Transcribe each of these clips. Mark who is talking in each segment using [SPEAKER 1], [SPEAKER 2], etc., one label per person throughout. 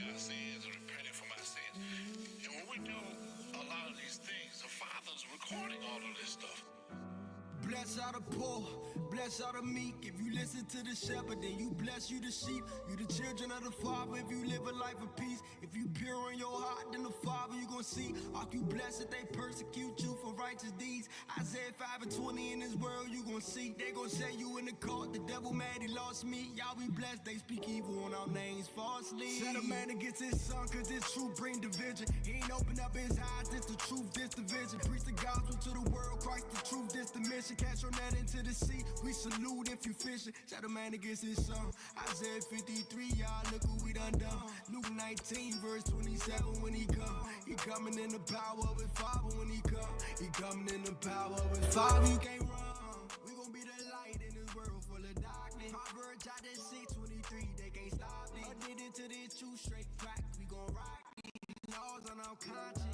[SPEAKER 1] our sins and repenting for my sins. And when we do a lot of these things, the Father's recording all of this stuff.
[SPEAKER 2] Bless all the poor, bless all the meek. If you listen to the shepherd, then you bless you the sheep. You the children of the Father if you live a life of peace. If you pure in your heart, then the Father you gon' see. Are you blessed if they persecute you for righteous deeds? Isaiah 5:20 in this world you gon' see. They gon' say you in the court, the devil mad he lost me. Y'all be blessed, they speak evil on our names falsely. Set a man against his son, cause this truth bring division. He ain't open up his eyes, this the truth, this division. Preach the gospel to the world, Christ the truth, this the mission. Cast your net into the sea, we salute if you fishing. Set a man against his son. Isaiah 53, y'all look what we done. Luke 19 verse 27 when he come. He coming in the power of his Father when he come. He coming in the power of his Father. You can't run. We gon' be the light in this world full of darkness. Proverbs chapter 6:23, they can't stop it. Addicted to this true straight fact, we gon' rock these laws on our conscience.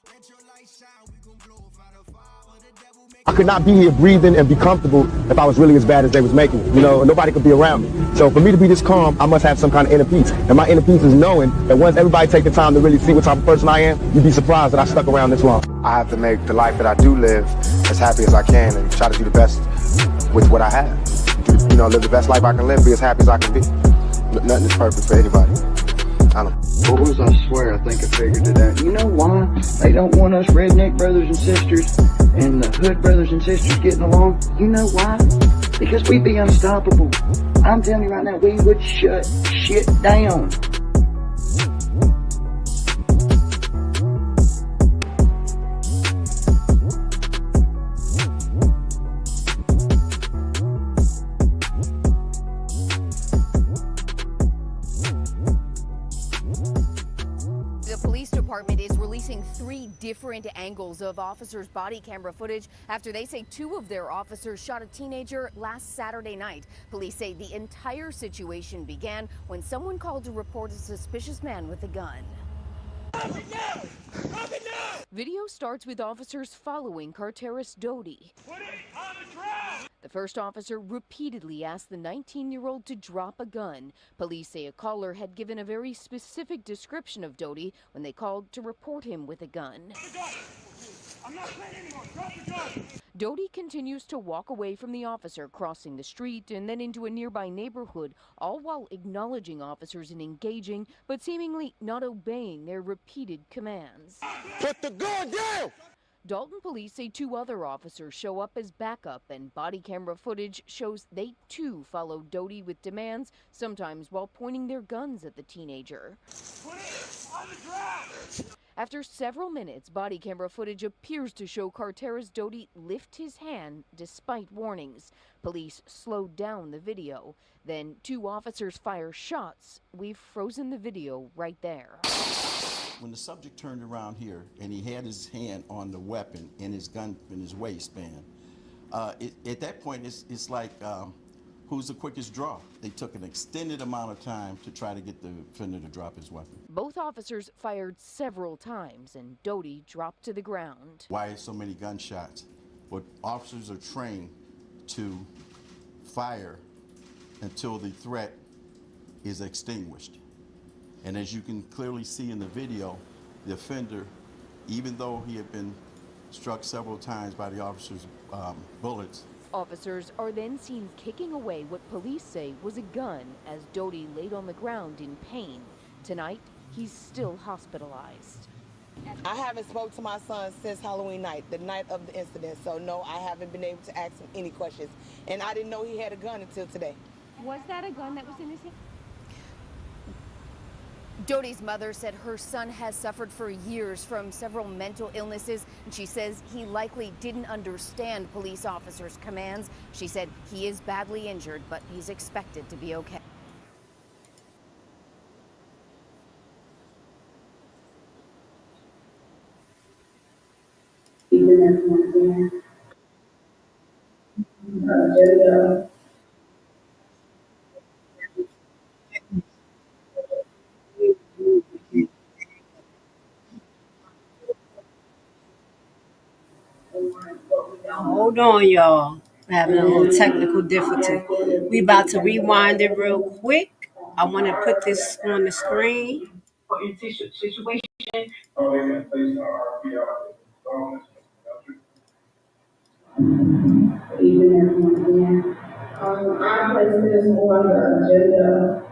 [SPEAKER 2] Let your light shine, we gon' glorify the Father. The devil make
[SPEAKER 3] I could not be here breathing and be comfortable if I was really as bad as they was making me. You know, nobody could be around me. So for me to be this calm, I must have some kind of inner peace. And my inner peace is knowing that once everybody take the time to really see what type of person I am, you'd be surprised that I stuck around this long.
[SPEAKER 4] I have to make the life that I do live as happy as I can and try to do the best with what I have. You know, live the best life I can live, be as happy as I can be. Nothing is perfect for anybody. I don't know.
[SPEAKER 5] Boys, I swear, I think I figured it out. You know why they don't want us redneck brothers and sisters and the hood brothers and sisters getting along? You know why? Because we'd be unstoppable. I'm telling you right now, we would shut shit down.
[SPEAKER 6] Department is releasing 3 different angles of officers' body camera footage after they say 2 of their officers shot a teenager last Saturday night. Police say the entire situation began when someone called to report a suspicious man with a gun. Video starts with officers following carterist Doty.
[SPEAKER 7] Put it on the ground!
[SPEAKER 6] The first officer repeatedly asked the 19-year-old to drop a gun. Police say a caller had given a very specific description of Doty when they called to report him with a gun.
[SPEAKER 7] I'm not playing anymore. Drop the gun!
[SPEAKER 6] Doty continues to walk away from the officer, crossing the street and then into a nearby neighborhood, all while acknowledging officers and engaging, but seemingly not obeying their repeated commands.
[SPEAKER 4] Put the gun down!
[SPEAKER 6] Dolton police say 2 other officers show up as backup, and body camera footage shows they too follow Doty with demands, sometimes while pointing their guns at the teenager.
[SPEAKER 7] Put it on the ground!
[SPEAKER 6] After several minutes, body camera footage appears to show carterist Doty lift his hand despite warnings. Police slowed down the video. Then 2 officers fire shots. We've frozen the video right there.
[SPEAKER 8] When the subject turned around here and he had his hand on the weapon and his gun in his waistband, at that point it's like who's the quickest draw? They took an extended amount of time to try to get the offender to drop his weapon.
[SPEAKER 6] Both officers fired several times and Doty dropped to the ground.
[SPEAKER 8] Why so many gunshots? Well, officers are trained to fire until the threat is extinguished. And as you can clearly see in the video, the offender, even though he had been struck several times by the officer's bullets.
[SPEAKER 6] Officers are then seen kicking away what police say was a gun as Doty laid on the ground in pain. Tonight, he's still hospitalized.
[SPEAKER 9] I haven't spoke to my son since Halloween night, the night of the incident. So no, I haven't been able to ask him any questions. And I didn't know he had a gun until today.
[SPEAKER 10] Was that a gun that was in his hand?
[SPEAKER 6] Doty's mother said her son has suffered for years from several mental illnesses, and she says he likely didn't understand police officers' commands. She said he is badly injured, but he's expected to be okay.
[SPEAKER 10] Hold on, y'all. We're having a little technical difficulty. We about to rewind it real quick. I want to put this on the screen.
[SPEAKER 11] Situation. Even everyone, I placed this on the agenda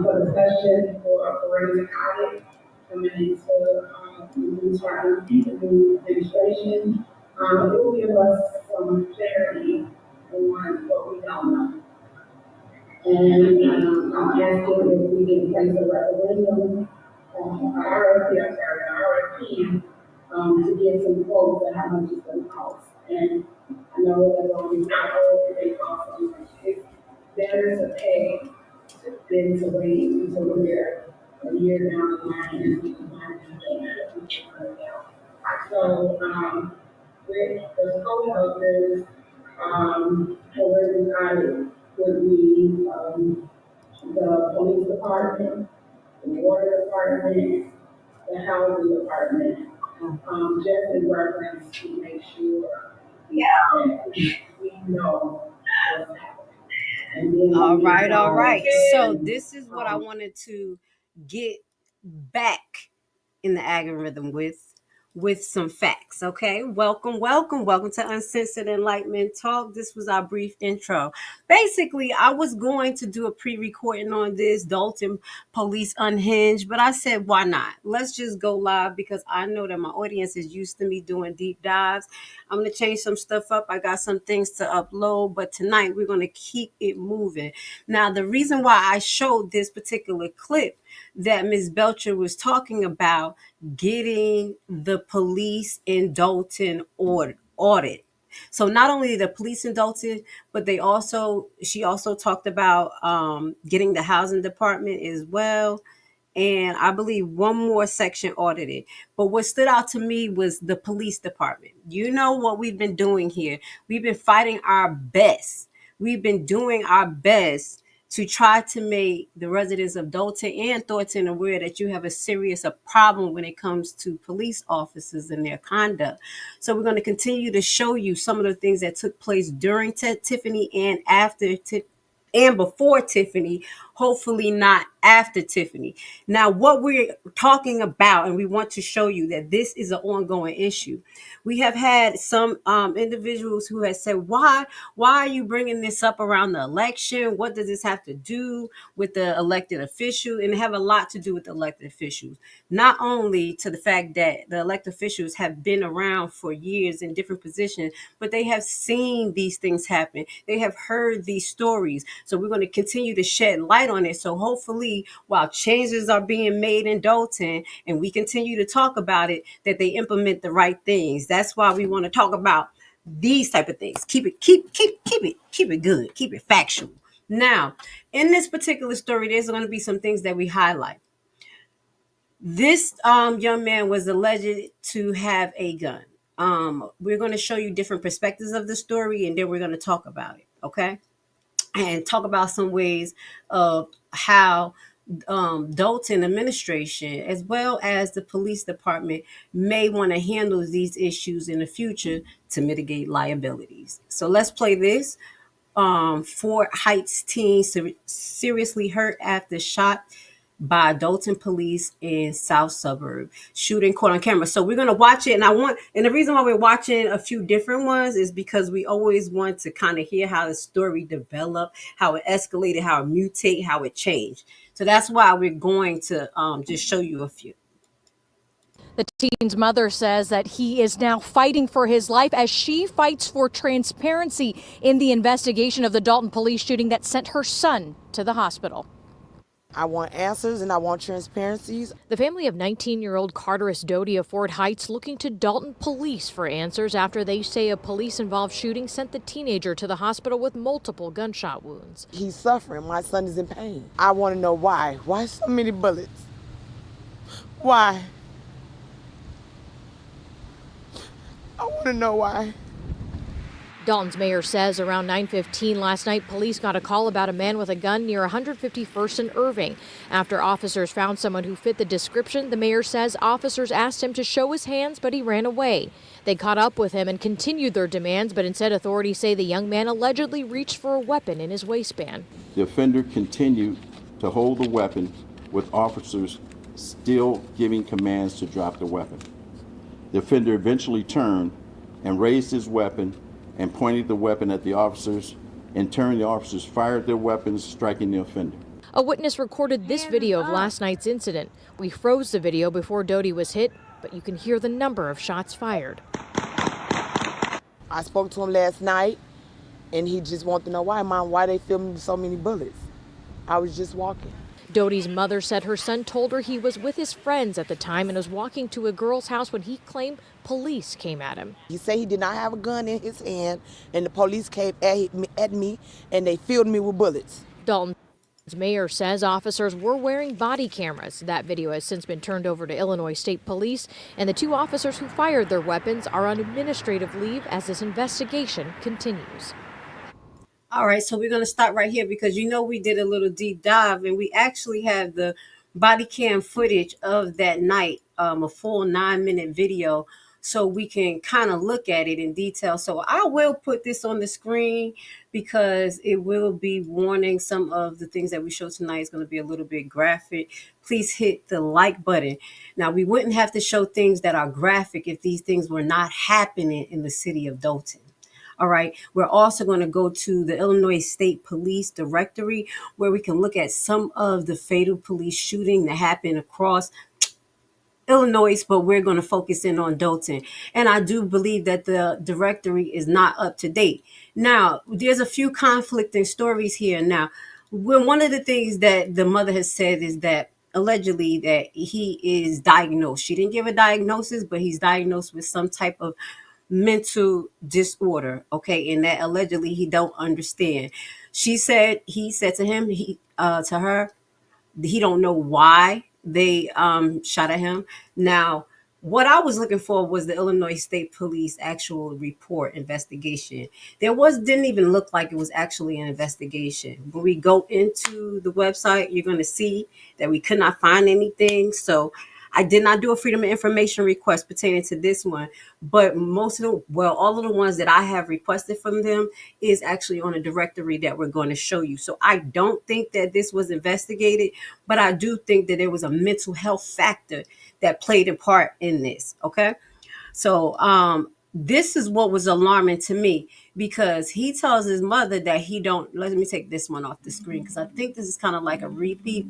[SPEAKER 11] for discussion for a forensic audit coming into the new term, the new administration. It will give us some clarity on what we don't know. And I'm asking if we can place a referendum, RFP, to get some quotes on how much it's gonna cost. And I know that when we they cost so much, it's better to pay than to wait until we're a year down the line and we can find something else. So, with the scope of this, forensic audit would be, the police department, the water department, the housing department, just in reference to make sure that we know what's happening.
[SPEAKER 10] All right. So this is what I wanted to get back in the algorithm with some facts. Okay, welcome to Uncensored Enlightenment Talk. This was our brief intro. Basically, I was going to do a pre-recording on this Dolton Police Unhinged, but I said, why not? Let's just go live because I know that my audience is used to me doing deep dives. I'm going to change some stuff up. I got some things to upload, but tonight we're going to keep it moving. Now, the reason why I showed this particular clip that Ms. Belcher was talking about getting the police in Dolton audit. So not only the police in Dolton, but she also talked about getting the housing department as well. And I believe one more section audited. But what stood out to me was the police department. You know what we've been doing here. We've been fighting our best. We've been doing our best to try to make the residents of Dolton and Thornton aware that you have a serious problem when it comes to police officers and their conduct. So we're going to continue to show you some of the things that took place during Tiffany and after and before Tiffany, hopefully not after Tiffany. Now, what we're talking about, and we want to show you that this is an ongoing issue. We have had some individuals who have said, why are you bringing this up around the election? What does this have to do with the elected officials? And it have a lot to do with the elected officials. Not only to the fact that the elected officials have been around for years in different positions, but they have seen these things happen. They have heard these stories. So we're going to continue to shed light on it. So hopefully, while changes are being made in Dolton and we continue to talk about it, that they implement the right things. That's why we want to talk about these type of things. Keep it good. Keep it factual. Now, in this particular story, there's going to be some things that we highlight. This young man was alleged to have a gun. We're going to show you different perspectives of the story, and then we're going to talk about it. Okay. And talk about some ways of how Dolton administration, as well as the police department, may want to handle these issues in the future to mitigate liabilities. So let's play this. Fort Heights teen seriously hurt after shot by Dolton police in South Suburb. Shooting caught on camera. So we're going to watch it. And the reason why we're watching a few different ones is because we always want to kind of hear how the story developed, how it escalated, how it mutated, how it changed. So that's why we're going to just show you a few.
[SPEAKER 12] The teen's mother says that he is now fighting for his life as she fights for transparency in the investigation of the Dolton police shooting that sent her son to the hospital.
[SPEAKER 9] I want answers and I want transparencies.
[SPEAKER 12] The family of 19-year-old Carteris Doty of Fort Heights looking to Dolton police for answers after they say a police-involved shooting sent the teenager to the hospital with multiple gunshot wounds.
[SPEAKER 9] He's suffering. My son is in pain. I want to know why. Why so many bullets? Why? I want to know why.
[SPEAKER 12] Dolton's mayor says around 9:15 last night, police got a call about a man with a gun near 151st and Irving. After officers found someone who fit the description, the mayor says officers asked him to show his hands, but he ran away. They caught up with him and continued their demands, but instead authorities say the young man allegedly reached for a weapon in his waistband.
[SPEAKER 8] The offender continued to hold the weapon, with officers still giving commands to drop the weapon. The offender eventually turned and raised his weapon and pointed the weapon at the officers. In turn, the officers fired their weapons, striking the offender.
[SPEAKER 12] A witness recorded this video of last night's incident. We froze the video before Doty was hit, but you can hear the number of shots fired.
[SPEAKER 9] I spoke to him last night, and he just wanted to know why they filmed so many bullets. I was just walking.
[SPEAKER 12] Doty's mother said her son told her he was with his friends at the time and was walking to a girl's house when he claimed police came at him.
[SPEAKER 9] He said he did not have a gun in his hand, and the police came at me and they filled me with bullets.
[SPEAKER 12] Dolton's mayor says officers were wearing body cameras. That video has since been turned over to Illinois State Police, and the two officers who fired their weapons are on administrative leave as this investigation continues.
[SPEAKER 10] All right, so we're going to start right here because we did a little deep dive and we actually have the body cam footage of that night, a full 9-minute video, so we can kind of look at it in detail. So I will put this on the screen because it will be warning some of the things that we show tonight is going to be a little bit graphic. Please hit the like button. Now, we wouldn't have to show things that are graphic if these things were not happening in the city of Dolton. All right. We're also going to go to the Illinois State Police Directory where we can look at some of the fatal police shooting that happened across Illinois, but we're going to focus in on Dolton. And I do believe that the directory is not up to date. Now, there's a few conflicting stories here. Now, one of the things that the mother has said is that allegedly that he is diagnosed. She didn't give a diagnosis, but he's diagnosed with some type of mental disorder, okay, and that allegedly he don't understand. He said to him, to her, he don't know why they shot at him. Now, what I was looking for was the Illinois State Police actual report investigation. Didn't even look like it was actually an investigation. When we go into the website, you're going to see that we could not find anything. So I did not do a Freedom of Information request pertaining to this one, but all of the ones that I have requested from them is actually on a directory that we're going to show you. So I don't think that this was investigated, but I do think that there was a mental health factor that played a part in this. Okay. So, this is what was alarming to me because he tells his mother that let me take this one off the screen because I think this is kind of like a repeat.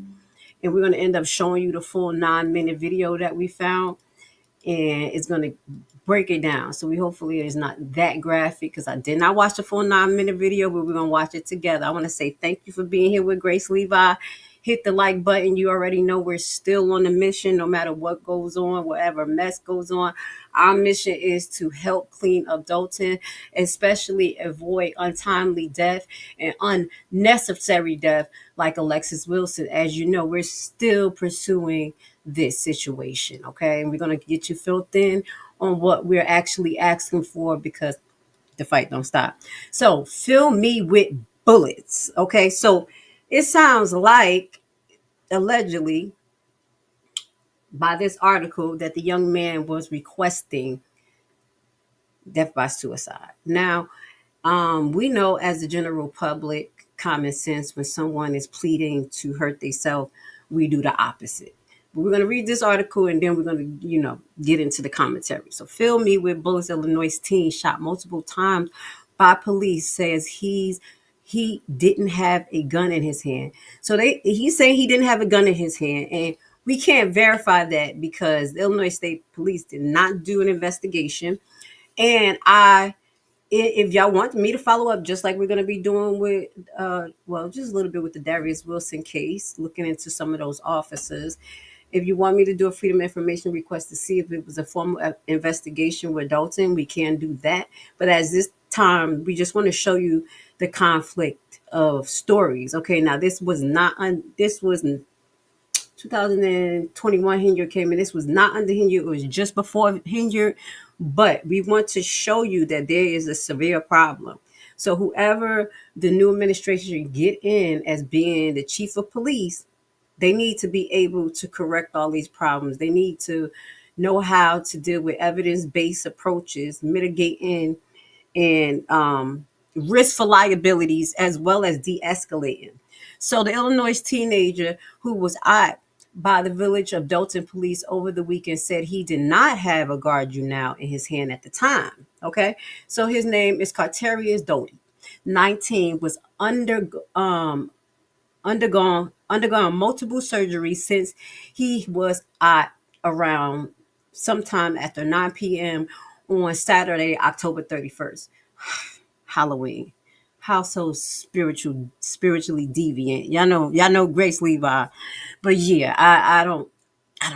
[SPEAKER 10] And we're going to end up showing you the full 9-minute video that we found. And it's going to break it down. So hopefully it is not that graphic because I did not watch the full 9-minute video, but we're going to watch it together. I want to say thank you for being here with Grace Levi. Hit the like button. You already know we're still on the mission no matter what goes on, whatever mess goes on. Our mission is to help clean up Dolton, especially avoid untimely death and unnecessary death like Alexis Wilson. As you know, we're still pursuing this situation, okay? And we're going to get you filled in on what we're actually asking for because the fight don't stop. So fill me with bullets, okay? So it sounds like, allegedly, by this article, that the young man was requesting death by suicide. Now, we know as the general public, common sense, when someone is pleading to hurt themselves, we do the opposite. But we're going to read this article and then we're going to, get into the commentary. So, fill me with bullets. Illinois teen shot multiple times by police says he didn't have a gun in his hand. So he's saying he didn't have a gun in his hand. And we can't verify that because the Illinois State Police did not do an investigation. And if y'all want me to follow up, just like we're going to be doing with, just a little bit with the Darius Wilson case, looking into some of those officers. If you want me to do a Freedom of Information request to see if it was a formal investigation with Dolton, we can do that. But at this time, we just want to show you the conflict of stories. Okay, now this was 2021 Henyard came in. This was not under Henyard. It was just before Henyard. But we want to show you that there is a severe problem. So whoever the new administration get in as being the chief of police, they need to be able to correct all these problems. They need to know how to deal with evidence-based approaches, mitigating and risk for liabilities, as well as de-escalating. So the Illinois teenager who was eyed by the village of Dolton Police over the weekend said he did not have a guard now in his hand at the time. Okay, so his name is Carterius Doty, 19, was undergone multiple surgeries since he was at around sometime after 9 p.m. on Saturday, October 31st. Halloween. How so spiritually deviant. Y'all know Grace Levi. But yeah, I don't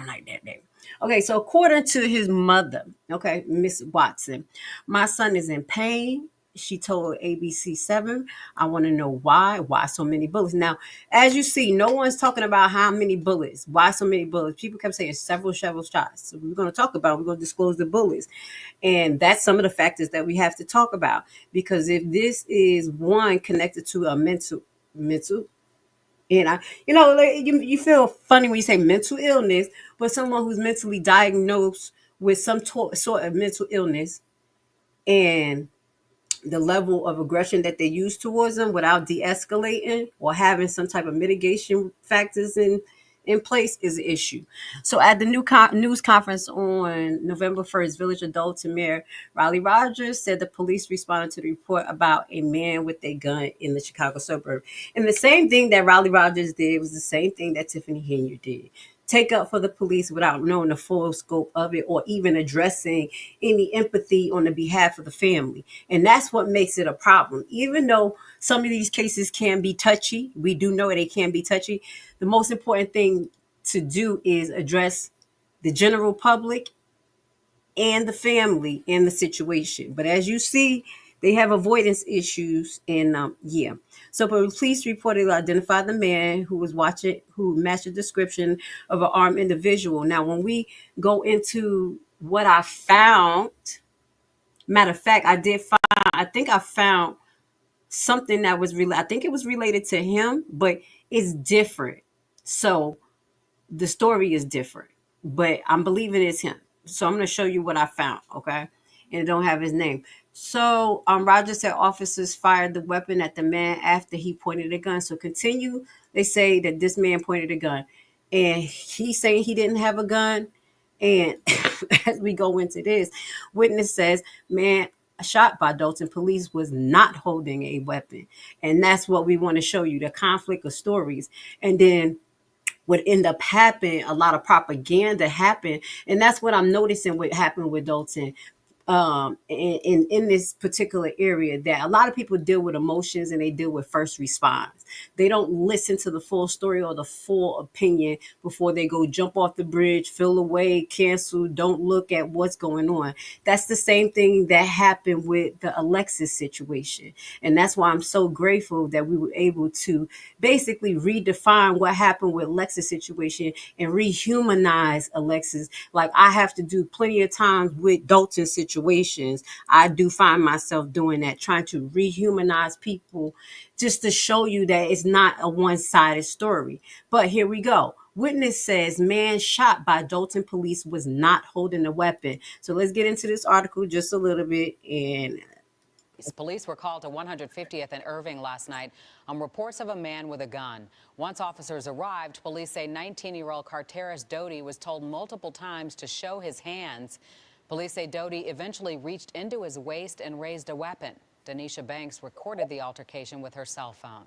[SPEAKER 10] like that name. Okay, so according to his mother, okay, Miss Watson, my son is in pain. She told ABC7, I want to know why so many bullets. Now, as you see, no one's talking about how many bullets, why so many bullets. People kept saying several shots. So we're going to disclose the bullets. And that's some of the factors that we have to talk about. Because if this is one connected to a mental, and you feel funny when you say mental illness, but someone who's mentally diagnosed with some sort of mental illness and the level of aggression that they use towards them without de-escalating or having some type of mitigation factors in place is an issue. So at the news conference on November 1st, Village of Dolton Mayor Riley Rogers said the police responded to the report about a man with a gun in the Chicago suburb. And the same thing that Riley Rogers did was the same thing that Tiffany Henyard did. Take up for the police without knowing the full scope of it or even addressing any empathy on the behalf of the family. And that's what makes it a problem. Even though some of these cases can be touchy, we do know they can be touchy. The most important thing to do is address the general public and the family in the situation. But as you see, they have avoidance issues. And so police reportedly identified the man who matched the description of an armed individual. Now, when we go into what I found, matter of fact, I think I found something that was I think it was related to him, but it's different. So the story is different, but I'm believing it's him. So I'm going to show you what I found, okay? And it don't have his name. So Rogers said officers fired the weapon at the man after he pointed a gun. So they say that this man pointed a gun. And he's saying he didn't have a gun. And as we go into this, witness says, man shot by Dolton Police was not holding a weapon. And that's what we want to show you, the conflict of stories. And then would end up happening, a lot of propaganda happened. And that's what I'm noticing what happened with Dolton. In this particular area, that a lot of people deal with emotions and they deal with first response. They don't listen to the full story or the full opinion before they go jump off the bridge, feel away, cancel, don't look at what's going on. That's the same thing that happened with the Alexis situation. And that's why I'm so grateful that we were able to basically redefine what happened with Alexis situation and rehumanize Alexis. Like I have to do plenty of times with Dolton situations. I do find myself doing that, trying to rehumanize people just to show you that it's not a one-sided story. But here we go. Witness says man shot by Dolton Police was not holding a weapon. So let's get into this article just a little bit. And
[SPEAKER 13] police were called to 150th and Irving last night on reports of a man with a gun. Once officers arrived, police say 19-year-old Carterius Doty was told multiple times to show his hands. Police say Doty eventually reached into his waist and raised a weapon. Denisha Banks recorded the altercation with her cell phone.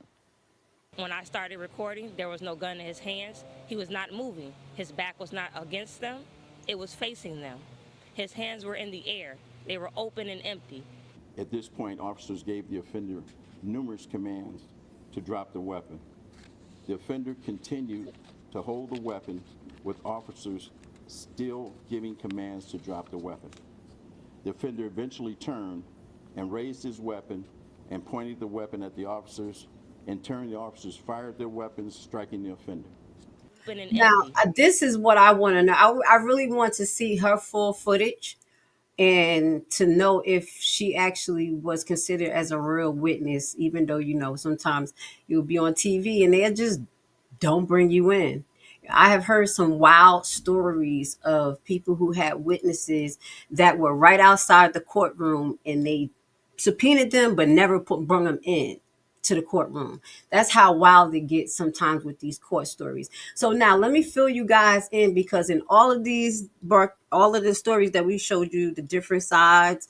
[SPEAKER 14] When I started recording, there was no gun in his hands. He was not moving. His back was not against them. It was facing them. His hands were in the air. They were open and empty.
[SPEAKER 8] At this point, officers gave the offender numerous commands to drop the weapon. The offender continued to hold the weapon with officers still giving commands to drop the weapon. The offender eventually turned and raised his weapon and pointed the weapon at the officers. In turn, the officers fired their weapons, striking the offender.
[SPEAKER 10] Now, this is what I want to know. I really want to see her full footage and to know if she actually was considered as a real witness, even though, sometimes you'll be on TV and they just don't bring you in. I have heard some wild stories of people who had witnesses that were right outside the courtroom and they subpoenaed them but never brought them in. to the courtroom. That's how wild it gets sometimes with these court stories. So now let me fill you guys in, because in all of the stories that we showed you, the different sides,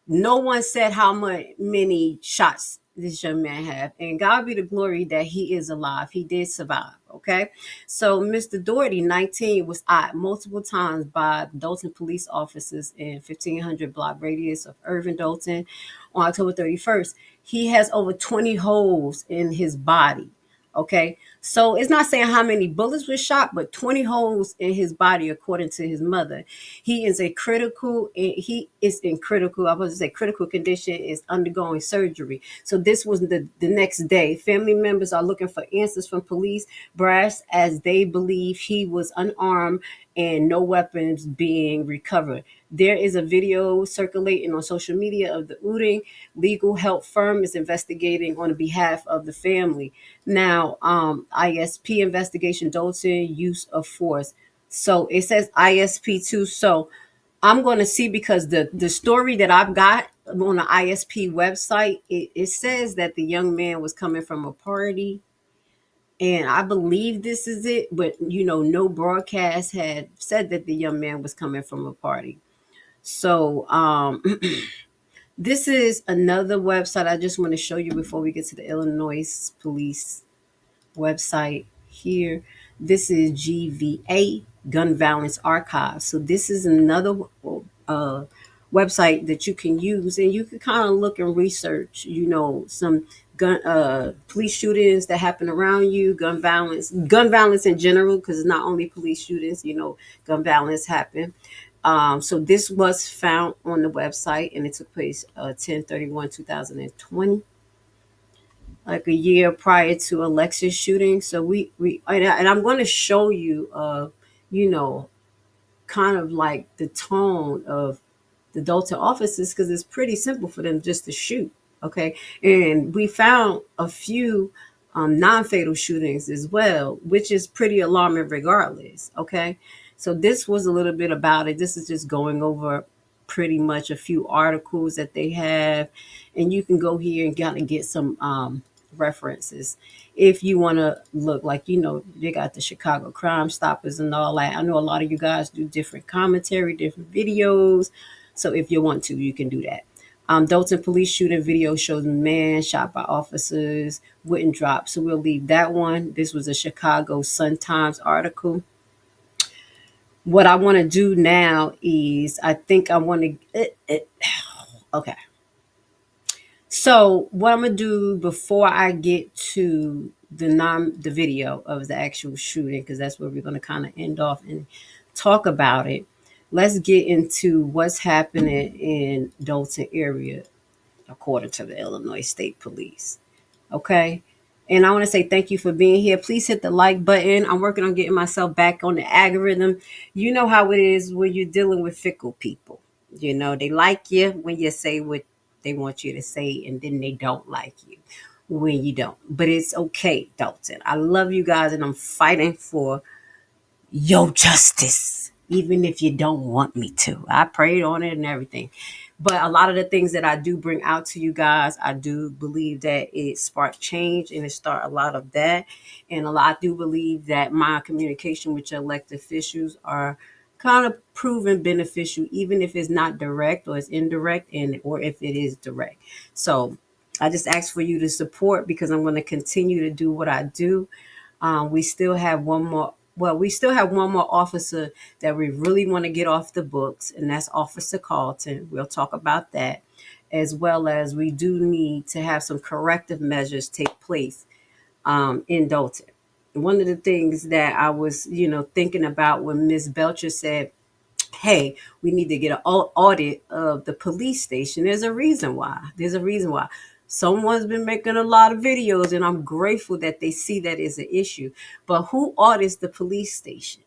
[SPEAKER 10] no one said how many shots this young man had. And God be the glory that he is alive. He did survive. Okay. So Mr. Doherty, 19, was eyed multiple times by Dolton police officers in 1500 block radius of Irving, Dolton on October 31st. He has over 20 holes in his body. Okay. So it's not saying how many bullets were shot, but 20 holes in his body, according to his mother. He is in critical I was to say critical condition, is undergoing surgery. So this was the next day. Family members are looking for answers from police brass, as they believe he was unarmed and no weapons being recovered. There is a video circulating on social media of the Uding legal help firm is investigating on behalf of the family. Now, ISP investigation, Dolton use of force. So it says ISP too. So I'm going to see, because the story that I've got on the ISP website, it says that the young man was coming from a party. And I believe this is it, but no broadcast had said that the young man was coming from a party. So this is another website I just want to show you before we get to the Illinois police website here. This is GVA, Gun Violence Archive. So this is another website that you can use, and you can kind of look and research, some police shootings that happen around you, gun violence in general, because it's not only police shootings, gun violence happen. So this was found on the website, and it took place 10/31/2020, like a year prior to Alexis shooting. So we and I'm going to show you, kind of like the tone of the Dolton officers, because it's pretty simple for them just to shoot. Okay. And we found a few non-fatal shootings as well, which is pretty alarming regardless. Okay. So this was a little bit about it. This is just going over pretty much a few articles that they have, and you can go here and kind of get some references if you want to look. Like, they got the Chicago Crime Stoppers and all that. I know a lot of you guys do different commentary, different videos. So if you want to, you can do that. Dolton police shooting video shows a man shot by officers, wouldn't drop. So we'll leave that one. This was a Chicago Sun-Times article. What I want to do now is, I think I want to, okay. So what I'm going to do before I get to the video of the actual shooting, because that's where we're going to kind of end off and talk about it. Let's get into what's happening in Dolton area, according to the Illinois State Police. Okay. And I want to say thank you for being here. Please hit the like button. I'm working on getting myself back on the algorithm. You know how it is when you're dealing with fickle people. They like you when you say what they want you to say, and then they don't like you when you don't. But it's okay, Dolton. I love you guys, and I'm fighting for your justice, even if you don't want me to. I prayed on it and everything. But a lot of the things that I do bring out to you guys, I do believe that it sparked change, and it started a lot of that. And I do believe that my communication with your elected officials are kind of proven beneficial, even if it's not direct or it's indirect, or if it is direct. So I just ask for you to support, because I'm going to continue to do what I do. We still have one more officer that we really want to get off the books, and that's Officer Carlton. We'll talk about that, as well as we do need to have some corrective measures take place in Dolton. One of the things that I was, thinking about when Ms. Belcher said, hey, we need to get an audit of the police station. There's a reason why. Someone's been making a lot of videos, and I'm grateful that they see that as an issue. But who audits the police station?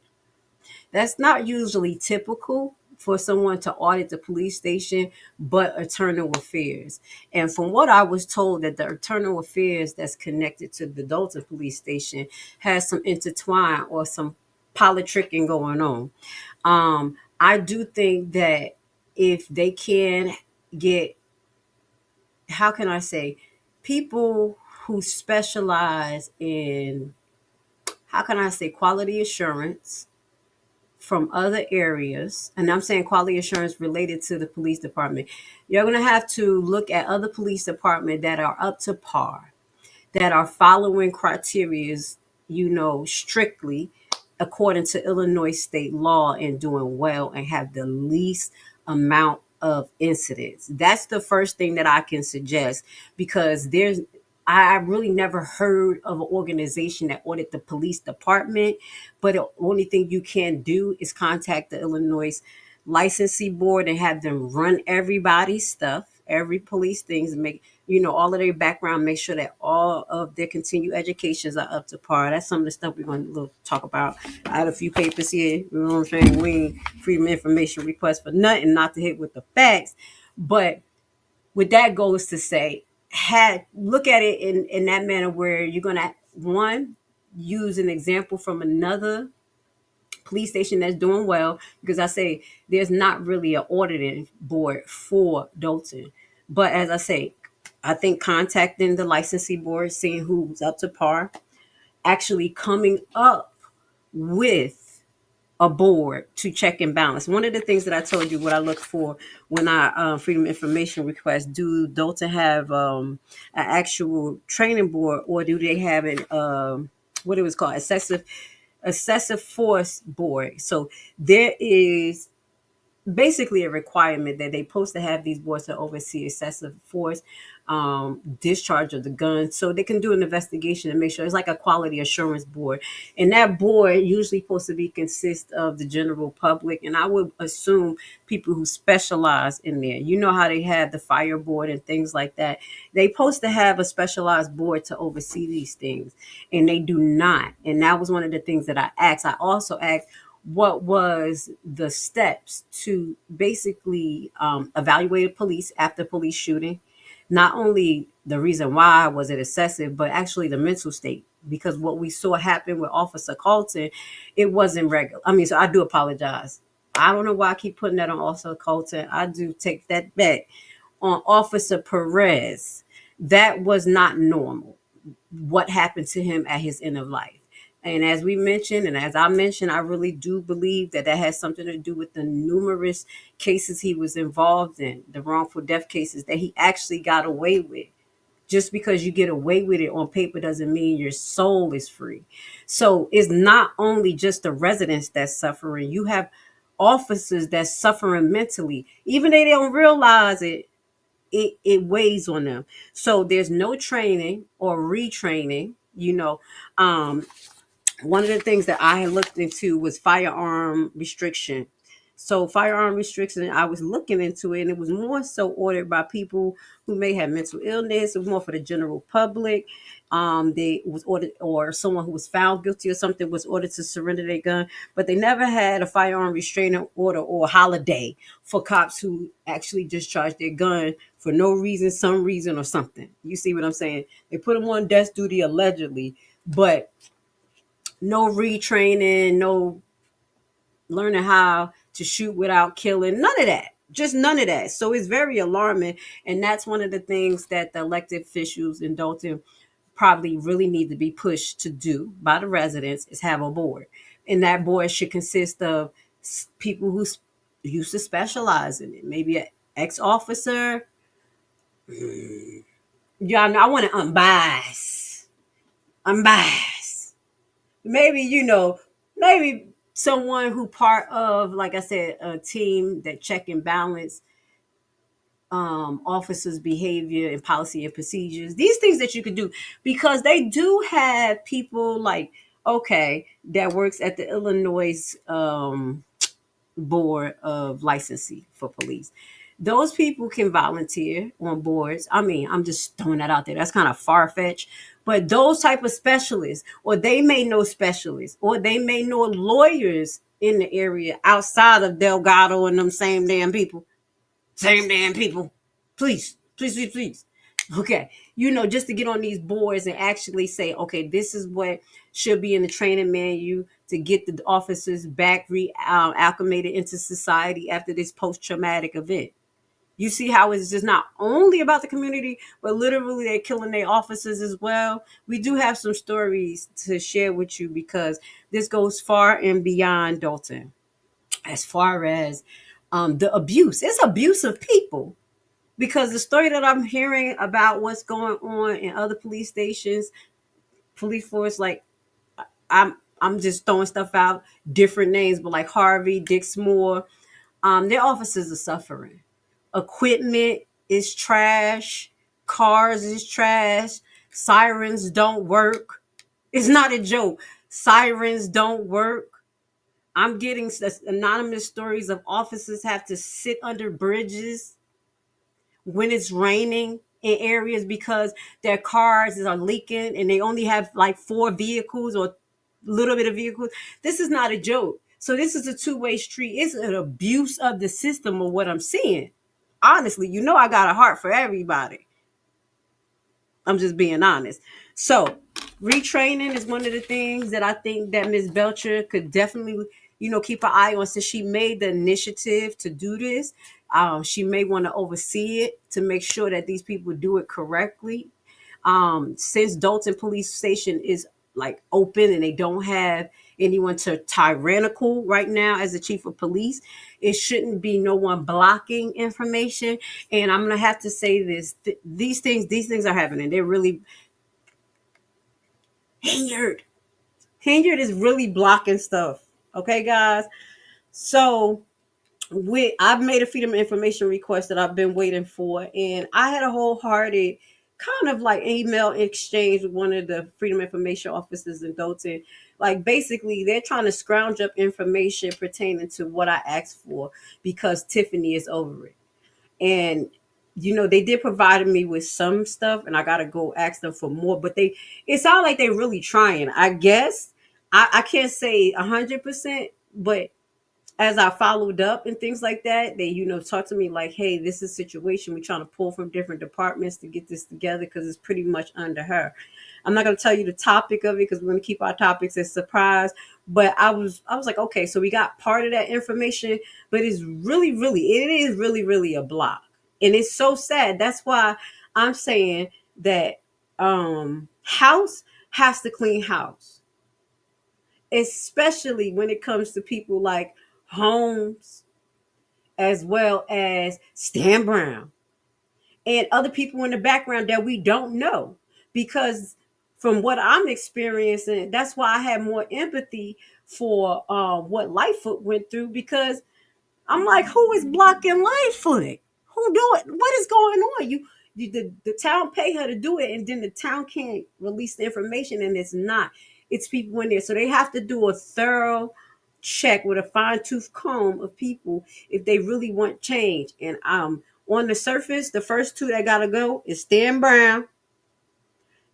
[SPEAKER 10] That's not usually typical for someone to audit the police station, but Internal Affairs. And from what I was told, that the Internal Affairs that's connected to the Dolton police station has some intertwine or some politicking going on. I do think that if they can get, how can I say, people who specialize in, how can I say, quality assurance from other areas. And I'm saying quality assurance related to the police department. You're going to have to look at other police department that are up to par, that are following criteria, strictly according to Illinois state law and doing well and have the least amount of incidents. That's the first thing that I can suggest, because I really never heard of an organization that audit the police department, but the only thing you can do is contact the Illinois licensing board and have them run everybody's stuff, every police things, and make all of their background, make sure that all of their continued educations are up to par. That's some of the stuff we're going to talk about. I had a few papers here. You know what I'm saying? We ain't freedom of information request for nothing, not to hit with the facts. But with that goes to say, look at it in that manner where you're going to, one, use an example from another police station that's doing well, because I say there's not really an auditing board for Dolton. But as I say, I think contacting the licensing board, seeing who's up to par, actually coming up with a board to check and balance. One of the things that I told you what I look for when I freedom of information request, do Dolton have an actual training board, or do they have an what it was called, excessive force board? So there is basically a requirement that they supposed to have these boards to oversee excessive force, discharge of the gun, so they can do an investigation and make sure. It's like a quality assurance board, and that board usually supposed to be consist of the general public, and I would assume people who specialize in there. You know how they have the fire board and things like that. They supposed to have a specialized board to oversee these things, and they do not. And that was one of the things that I asked. I also asked, what was the steps to basically evaluate police after police shooting? Not only the reason why was it excessive, but actually the mental state. Because what we saw happen with Officer Colton, it wasn't regular. So I do apologize. I don't know why I keep putting that on Officer Colton. I do take that back. On Officer Perez, that was not normal. What happened to him at his end of life. And as we mentioned, and as I mentioned, I really do believe that has something to do with the numerous cases he was involved in, the wrongful death cases that he actually got away with. Just because you get away with it on paper doesn't mean your soul is free. So it's not only just the residents that's suffering. You have officers that's suffering mentally. Even though they don't realize it, it weighs on them. So there's no training or retraining, one of the things that I had looked into was firearm restriction. So firearm restriction, I was looking into it, and it was more so ordered by people who may have mental illness. It was more for the general public. They was ordered, or someone who was found guilty or something was ordered to surrender their gun, but they never had a firearm restraining order or holiday for cops who actually discharged their gun for no reason, some reason, or something. You see what I'm saying? They put them on desk duty allegedly, but no retraining, no learning how to shoot without killing, none of that, just none of that. So it's very alarming. And that's one of the things that the elected officials in Dolton probably really need to be pushed to do by the residents, is have a board. And that board should consist of people who used to specialize in it, maybe an ex-officer. Y'all know I want to unbiased. Maybe, maybe someone who part of, like I said, a team that check and balance officers' behavior and policy and procedures. These things that you could do, because they do have people that works at the Illinois Board of Licensing for Police. Those people can volunteer on boards. I'm just throwing that out there. That's kind of far-fetched. But those type of specialists, or they may know specialists, or they may know lawyers in the area outside of Delgado and them same damn people. Please. Okay. Just to get on these boards and actually say, okay, this is what should be in the training manual to get the officers back acclimated into society after this post-traumatic event. You see how it's just not only about the community, but literally they're killing their officers as well. We do have some stories to share with you because this goes far and beyond Dolton. As far as the abuse, it's abuse of people. Because the story that I'm hearing about what's going on in other police stations, police force, like I'm just throwing stuff out, different names, but like Harvey, Dixmoor, their officers are suffering. Equipment is trash, cars is trash, sirens don't work. It's not a joke. Sirens don't work. I'm getting anonymous stories of officers have to sit under bridges when it's raining in areas because their cars are leaking and they only have like 4 vehicles or a little bit of vehicles. This is not a joke. So this is a two-way street. It's an abuse of the system of what I'm seeing. Honestly, I got a heart for everybody. I'm just being honest. So retraining is one of the things that I think that Ms. Belcher could definitely, keep an eye on since she made the initiative to do this. She may want to oversee it to make sure that these people do it correctly. Since Dolton Police Station is like open and they don't have anyone to tyrannical right now as the chief of police, it shouldn't be no one blocking information. And I'm gonna have to say this: these things are happening. They're really Henyard is really blocking stuff. Okay, guys. So I've made a freedom of information request that I've been waiting for, and I had a wholehearted kind of like email exchange with one of the freedom of information officers in Dolton. Like basically, they're trying to scrounge up information pertaining to what I asked for because Tiffany is over it, and they did provide me with some stuff, and I gotta go ask them for more. But it sounds like they're really trying. I guess I can't say 100%, but as I followed up and things like that, they, talk to me like, hey, this is a situation. We're trying to pull from different departments to get this together because it's pretty much under her. I'm not going to tell you the topic of it because we're going to keep our topics as surprise. But I was like, okay, so we got part of that information, but it is really a block. And it's so sad. That's why I'm saying that house has to clean house, especially when it comes to people like Holmes, as well as Stan Brown and other people in the background that we don't know. Because from what I'm experiencing, that's why I have more empathy for what Lightfoot went through, because I'm like, who is blocking Lightfoot? Who do it? What is going on? The town pay her to do it, and then the town can't release the information, and it's people in there. So they have to do a thorough check with a fine-tooth comb of people if they really want change. And on the surface, the first two that gotta go is Stan Brown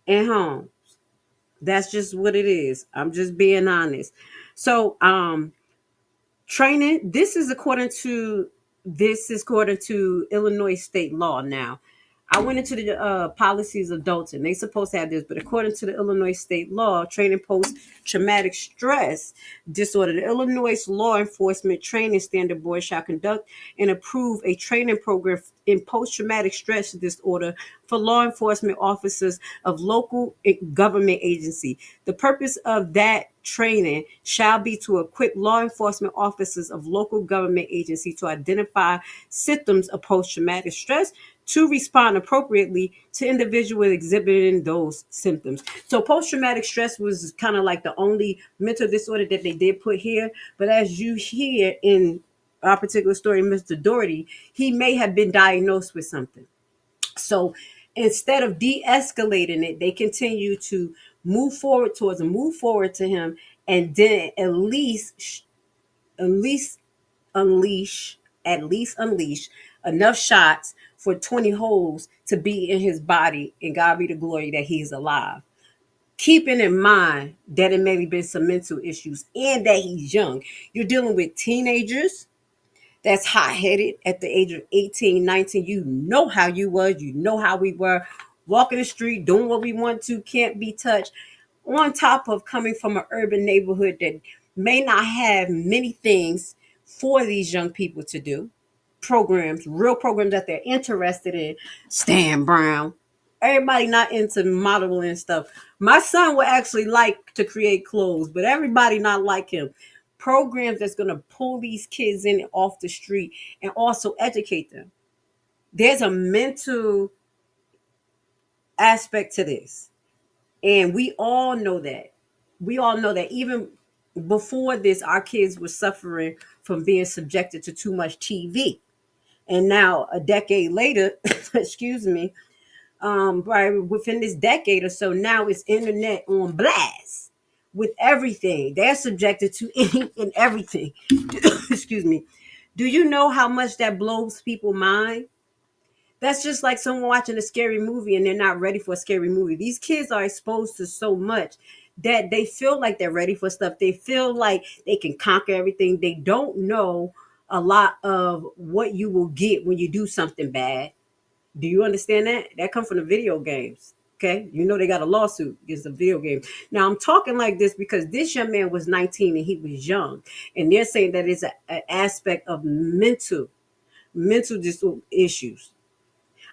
[SPEAKER 10] and Holmes. That's just what it is. I'm just being honest. So training, this is according to Illinois state law. Now I went into the policies of Dolton. They supposed to have this, but according to the Illinois state law, training post-traumatic stress disorder, the Illinois Law Enforcement Training Standard Board shall conduct and approve a training program in post-traumatic stress disorder for law enforcement officers of local government agency. The purpose of that training shall be to equip law enforcement officers of local government agency to identify symptoms of post-traumatic stress, to respond appropriately to individuals exhibiting those symptoms. So post-traumatic stress was kind of like the only mental disorder that they did put here. But as you hear in our particular story, Mr. Doherty, he may have been diagnosed with something. So instead of de-escalating it, they continue to move forward to him, and then at least unleash enough shots for 20 holes to be in his body, and God be the glory that he's alive. Keeping in mind that it may have been some mental issues and that he's young. You're dealing with teenagers that's hot-headed at the age of 18, 19. You know how you was, you know how we were, walking the street, doing what we want to, can't be touched. On top of coming from an urban neighborhood that may not have many things for these young people to do. programs, real programs that they're interested in. Stan Brown. Everybody not into modeling stuff. My son would actually like to create clothes, but everybody not like him. Programs that's going to pull these kids in off the street and also educate them. There's a mental aspect to this. And we all know that. We all know that even before this, our kids were suffering from being subjected to too much TV. And now, a decade later, excuse me, right within this decade or so, now it's internet on blast with everything. They're subjected to any and everything. Excuse me. Do you know how much that blows people's mind? That's just like someone watching a scary movie and they're not ready for a scary movie. These kids are exposed to so much that they feel like they're ready for stuff. They feel like they can conquer everything. They don't know a lot of what you will get when you do something bad. Do you understand that? That comes from the video games. Okay. You know, they got a lawsuit against the video game. Now I'm talking like this because this young man was 19 and he was young. And they're saying that it's an aspect of mental issues.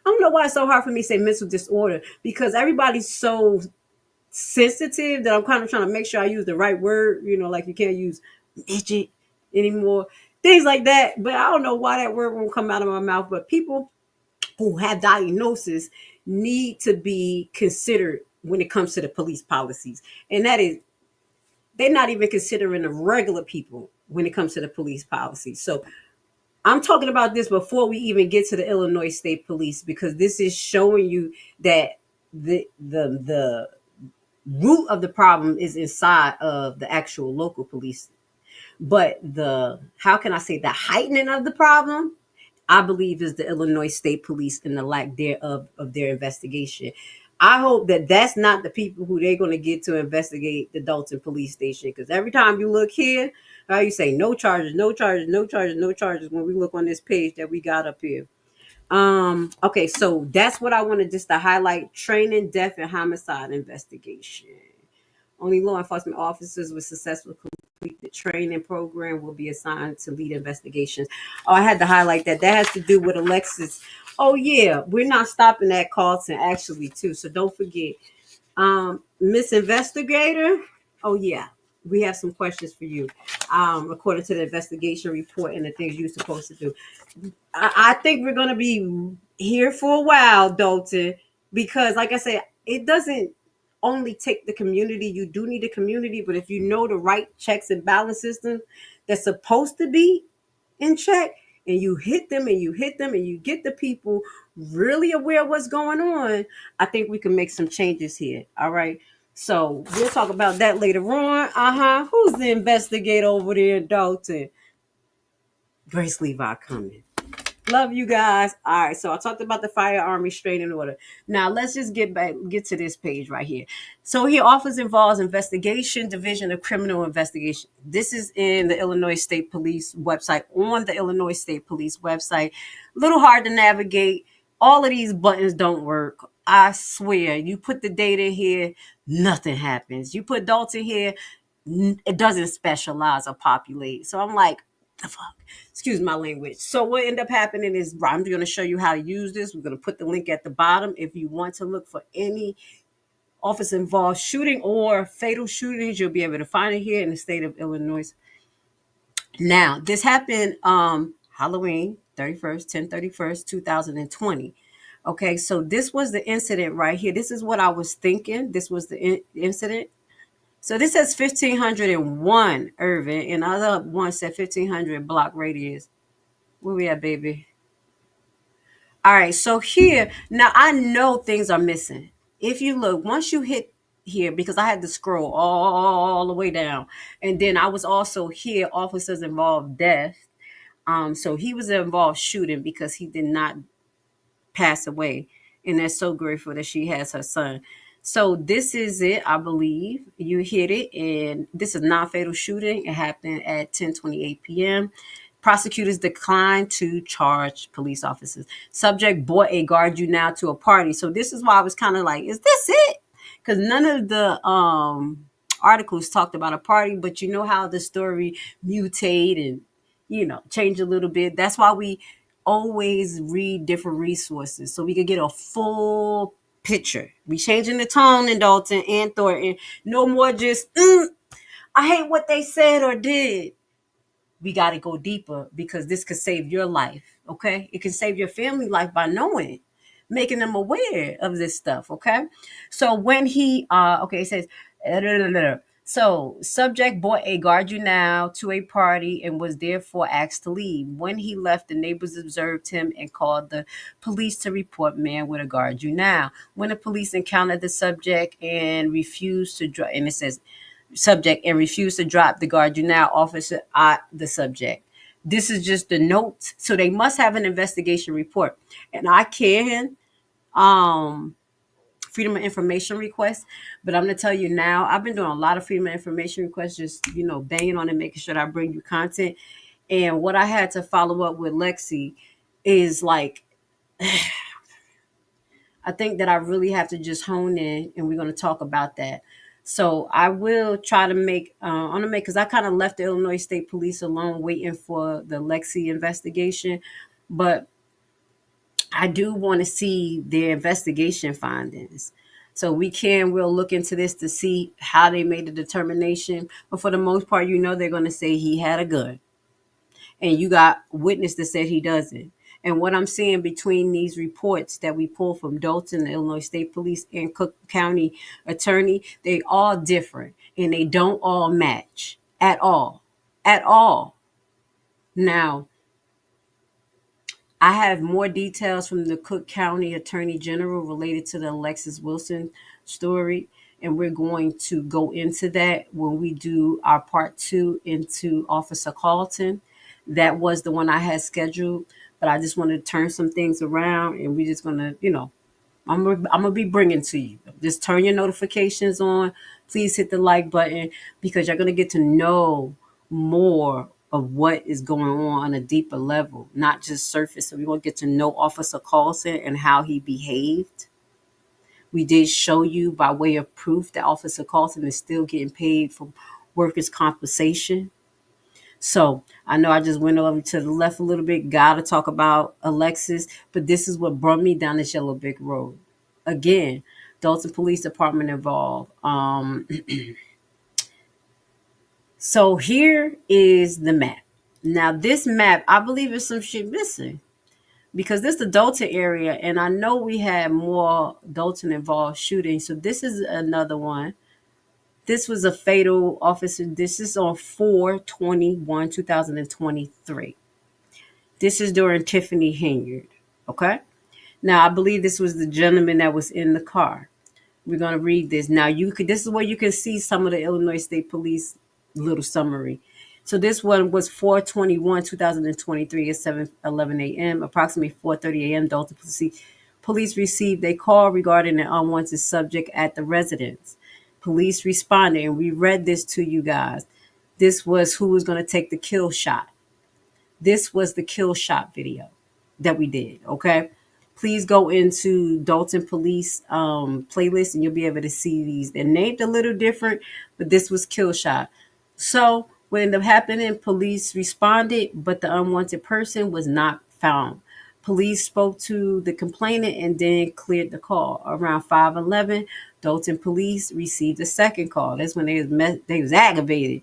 [SPEAKER 10] I don't know why it's so hard for me to say mental disorder because everybody's so sensitive that I'm kind of trying to make sure I use the right word. You know, like you can't use midget anymore, things like that. But I don't know why that word won't come out of my mouth. But people who have diagnosis need to be considered when it comes to the police policies. And that is, they're not even considering the regular people when it comes to the police policies. So I'm talking about this before we even get to the Illinois State Police, because this is showing you that the root of the problem is inside of the actual local police. But the heightening of the problem, I believe, is the Illinois State Police and the lack thereof of their investigation. I hope that that's not the people who they're going to get to investigate the Dolton Police Station. Because every time you look here, how you say no charges, no charges, no charges, no charges. When we look on this page that we got up here. Okay, so that's what I wanted just to highlight: training, death, and homicide investigation. Only law enforcement officers with successfully complete the training program will be assigned to lead investigations. Oh, I had to highlight that. That has to do with Alexis. Oh yeah, we're not stopping at Carlton actually too. So don't forget, Miss Investigator. Oh yeah, we have some questions for you. According to the investigation report and the things you're supposed to do. I think we're gonna be here for a while, Dolton, because like I said, it doesn't only take the community. You do need the community, but if you know the right checks and balance system that's supposed to be in check, and you hit them and you hit them and you get the people really aware of what's going on, I think we can make some changes here. All right. So we'll talk about that later on. Who's the investigator over there in Dolton? Grace Levi coming. Love you guys. All right, so I talked about the firearm restraining order. Now let's just get to this page right here. So here, office involves investigation, division of criminal investigation. This is in the Illinois State Police website, on the Illinois State Police website. A little hard to navigate. All of these buttons don't work. I swear, you put the date in here, nothing happens. You put Dolton here, it doesn't specialize or populate. So I'm like, the fuck? Excuse my language. So what end up happening is I'm going to show you how to use this. We're going to put the link at the bottom if you want to look for any office involved shooting or fatal shootings. You'll be able to find it here in the state of Illinois. Now, this happened Halloween 31st, 10/31st, 2020. Okay, so this was the incident right here. This is what I was thinking. This was the incident. So this says 1501 Irving, and the other one said 1500 block radius. Where we at, baby? All right, so here, now I know things are missing. If you look, once you hit here, because I had to scroll all the way down, and then I was also here, officers involved death. So he was involved shooting because he did not pass away. And they're so grateful that she has her son. So this is it, I believe. You hit it, and this is non-fatal shooting. It happened at 10:28 p.m. Prosecutors declined to charge police officers. Subject brought a guard you now to a party. So this is why I was kind of like, is this it? Because none of the articles talked about a party, but you know how the story mutate and, change a little bit. That's why we always read different resources so we could get a full picture. We changing the tone in Dolton and Thornton. No more just, I hate what they said or did. We got to go deeper because this could save your life, okay? It can save your family life by knowing, making them aware of this stuff, okay? So when he, it says, so subject brought a guardian to a party and was therefore asked to leave. When he left, the neighbors observed him and called the police to report man with a guardian. When the police encountered the subject and refused to drive, and it says, subject and refused to drop the guardian officer at the subject. This is just the notes. So they must have an investigation report. And I can freedom of information requests, but I'm gonna tell you now, I've been doing a lot of freedom of information requests, just banging on it, making sure that I bring you content. And what I had to follow up with Lexi is like I think that I really have to just hone in, and we're going to talk about that. So I will try to make, I'm going to make, because I kind of left the Illinois State Police alone waiting for the Lexi investigation. But I do want to see their investigation findings. So we'll look into this to see how they made the determination. But for the most part, they're going to say he had a gun. And you got witness that said he doesn't. And what I'm seeing between these reports that we pull from Dolton, the Illinois State Police, and Cook County Attorney, they all different and they don't all match at all. At all. Now, I have more details from the Cook County Attorney General related to the Alexis Wilson story. And we're going to go into that when we do our part 2 into Officer Carlton. That was the one I had scheduled, but I just wanted to turn some things around, and we're just going to, I'm going to be bringing to you. Just turn your notifications on. Please hit the like button because you're going to get to know more of what is going on a deeper level, not just surface. So we're going to get to know Officer Carlson and how he behaved. We did show you by way of proof that Officer Carlson is still getting paid for workers' compensation. So I know I just went over to the left a little bit, got to talk about Alexis, but this is what brought me down this Yellow Brick Road. Again, Dolton Police Department involved. So here is the map. Now this map, I believe there's some shit missing because this is the Dolton area, and I know we had more Dolton involved shootings. So this is another one. This was a fatal officer. This is on 4/21/2023. This is during Tiffany Henyard. Okay. Now I believe this was the gentleman that was in the car. We're gonna read this. Now this is where you can see some of the Illinois State Police little summary. So this one was 4/21/2023 at 7:11 a.m. Approximately 4:30 a.m. Dolton Police received a call regarding an unwanted subject at the residence. Police responded, and we read this to you guys. This was who was going to take the kill shot. This was the kill shot video that we did, okay? Please go into Dolton Police playlist, and you'll be able to see these. They're named a little different, but this was kill shot. So what ended up happening, police responded, but the unwanted person was not found. Police spoke to the complainant and then cleared the call. Around 5:11, Dolton Police received a second call. That's when they was aggravated,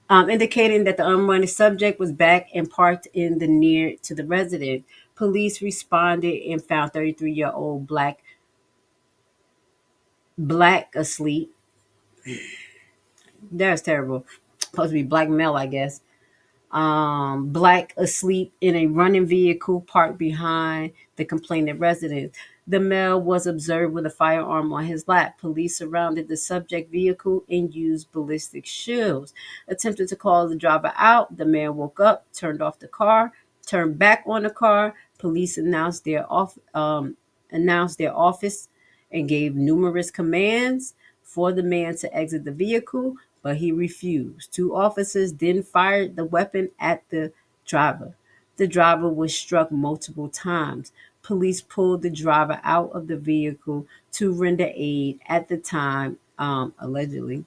[SPEAKER 10] indicating that the unwanted subject was back and parked in the near to the resident. Police responded and found 33-year-old black asleep. That's terrible. Supposed to be black male, I guess. Black asleep in a running vehicle parked behind the complainant residence. The male was observed with a firearm on his lap. Police surrounded the subject vehicle and used ballistic shields. Attempted to call the driver out. The man woke up, turned off the car, turned back on the car. Police announced their office and gave numerous commands for the man to exit the vehicle, but he refused. Two officers then fired the weapon at the driver. The driver was struck multiple times. Police pulled the driver out of the vehicle to render aid at the time, allegedly.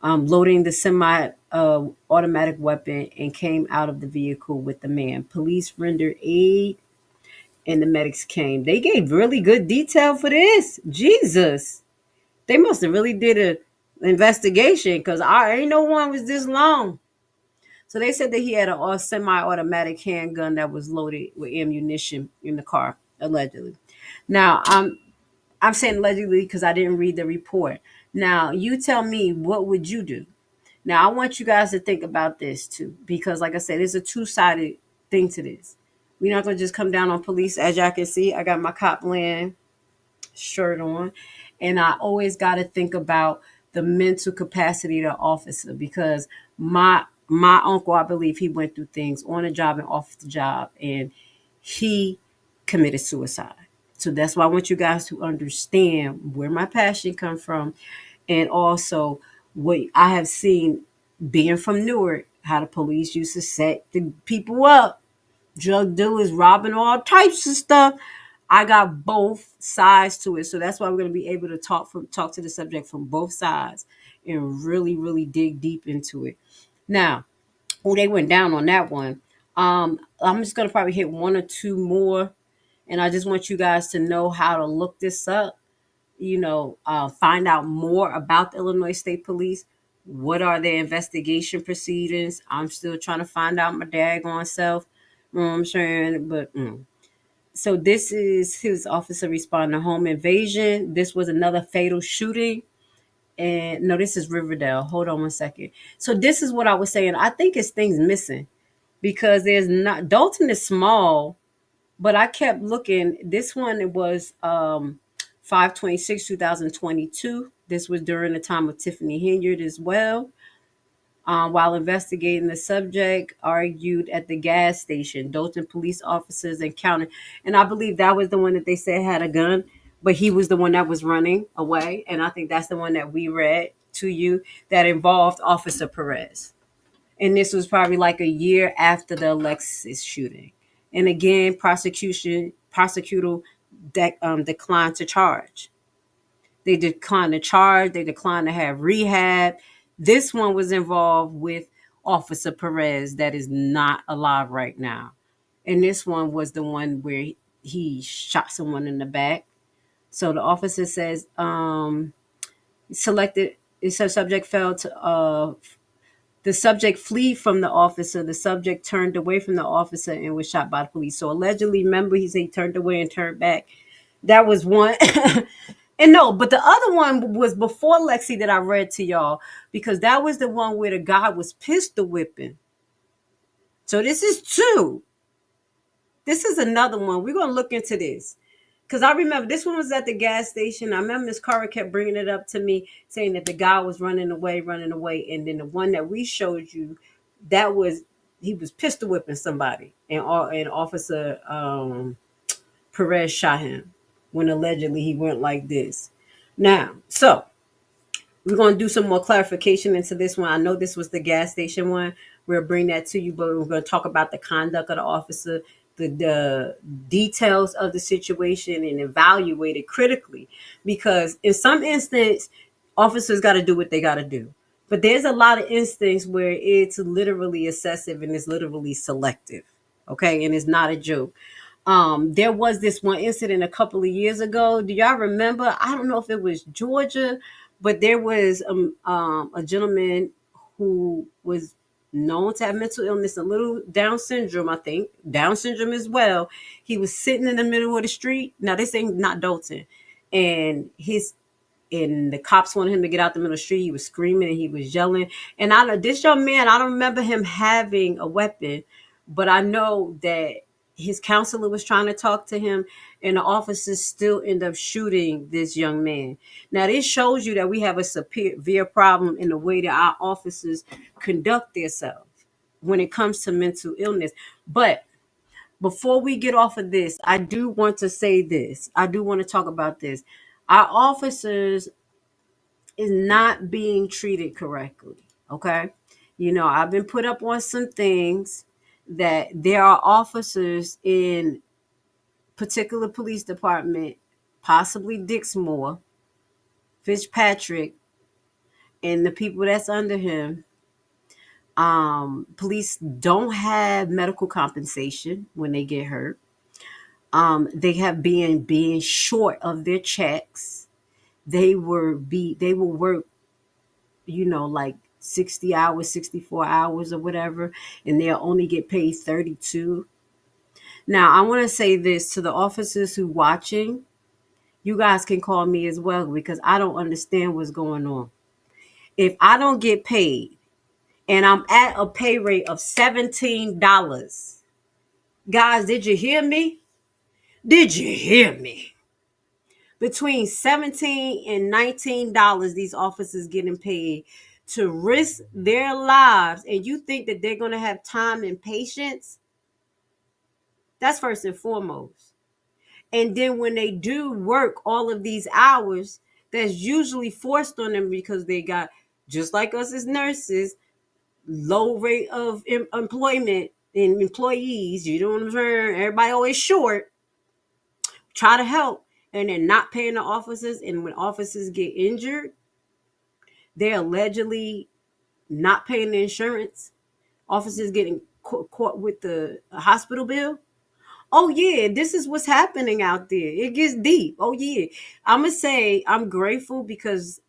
[SPEAKER 10] loading the semi-automatic weapon and came out of the vehicle with the man. Police rendered aid and the medics came. They gave really good detail for this. Jesus. They must have really did an investigation because I ain't no one was this long. So they said that he had a semi-automatic handgun that was loaded with ammunition in the car, allegedly. Now, I'm saying allegedly because I didn't read the report. Now, you tell me, what would you do? Now, I want you guys to think about this too, because like I said, there's a two-sided thing to this. We're not going to just come down on police. As y'all can see, I got my Copland shirt on, and I always got to think about the mental capacity of the officer, because my uncle, I believe he went through things on the job and off the job, and he committed suicide. So that's why I want you guys to understand where my passion comes from, and also what I have seen being from Newark, how the police used to set the people up, drug dealers robbing all types of stuff. I got both sides to it, so that's why we're going to be able to talk to the subject from both sides and really, really dig deep into it. Now, they went down on that one. I'm just going to probably hit one or two more, and I just want you guys to know how to look this up. Find out more about the Illinois State Police. What are their investigation proceedings? I'm still trying to find out my daggone self. You know what I'm saying? But so this is his officer responding to home invasion. This was another fatal shooting. And no, this is Riverdale. Hold on one second. So this is what I was saying. I think it's things missing because there's not, Dolton is small, but I kept looking. This one, it was 5/26/2022. This was during the time of Tiffany Henyard as well. While investigating, the subject argued at the gas station. Dolton police officers encountered, and I believe that was the one that they said had a gun, but he was the one that was running away. And I think that's the one that we read to you that involved Officer Perez. And this was probably like a year after the Alexis shooting. And again, prosecutor declined to charge. They declined to charge. They declined to have rehab. This one was involved with Officer Perez that is not alive right now. And this one was the one where he shot someone in the back. So the officer says selected, it says subject fell to the subject flee from the officer. The subject turned away from the officer and was shot by the police. So allegedly, remember, he said he turned away and turned back. That was one. And no, but the other one was before Lexi that I read to y'all, because that was the one where the guy was pistol whipping. So this is two. This is another one. We're going to look into this. Because I remember this one was at the gas station. I remember Miss Carter kept bringing it up to me, saying that the guy was running away. And then the one that we showed you, he was pistol whipping somebody. And Officer Perez shot him when allegedly he went like this. Now, so we're going to do some more clarification into this one. I know this was the gas station one. We'll bring that to you, but we're going to talk about the conduct of the officer, the details of the situation, and evaluate it critically. Because in some instance, officers got to do what they got to do. But there's a lot of instances where it's literally excessive and it's literally selective. Okay, and it's not a joke. There was this one incident a couple of years ago. Do y'all remember? I don't know if it was Georgia, but there was a gentleman who was known to have mental illness, a little Down syndrome, I think. Down syndrome as well. He was sitting in the middle of the street. Now, this ain't not Dolton. And the cops wanted him to get out the middle of the street. He was screaming and he was yelling. And I know this young man, I don't remember him having a weapon, but I know that his counselor was trying to talk to him, and the officers still end up shooting this young man. Now, this shows you that we have a severe problem in the way that our officers conduct themselves when it comes to mental illness. But before we get off of this, I do want to say this. I do want to talk about this. Our officers is not being treated correctly, okay? I've been put up on some things that there are officers in particular police department, possibly Dixmoor, Fitzpatrick, and the people that's under him, police don't have medical compensation when they get hurt. They have being short of their checks. They will work, like 60 hours, 64 hours or whatever, and they'll only get paid 32. Now, I want to say this to the officers who watching. You guys can call me as well because I don't understand what's going on. If I don't get paid and I'm at a pay rate of $17, guys, did you hear me? Did you hear me? Between $17 and $19, these officers getting paid to risk their lives, and you think that they're going to have time and patience? That's first and foremost. And then when they do work all of these hours, that's usually forced on them because they got, just like us as nurses, low rate of employment and employees. You know what I'm saying? Everybody always short. Try to help, and they're not paying the officers. And when officers get injured, they're allegedly not paying the insurance. Officers getting caught with the hospital bill. Oh yeah, this is what's happening out there. It gets deep. Oh yeah. I'm gonna say I'm grateful because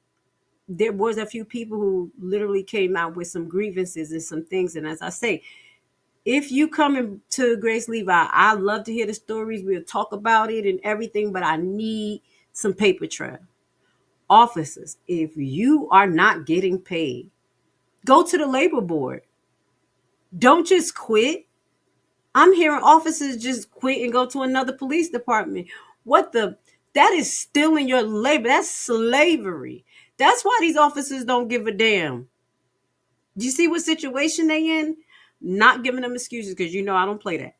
[SPEAKER 10] there was a few people who literally came out with some grievances and some things. And as I say, if you come into Grace Levi, I love to hear the stories. We'll talk about it and everything, but I need some paper trail. Officers, if you are not getting paid, go to the labor board. Don't just quit. I'm hearing officers just quit and go to another police department. That is stealing your labor. That's slavery. That's why these officers don't give a damn. Do you see what situation they in? Not giving them excuses because I don't play that.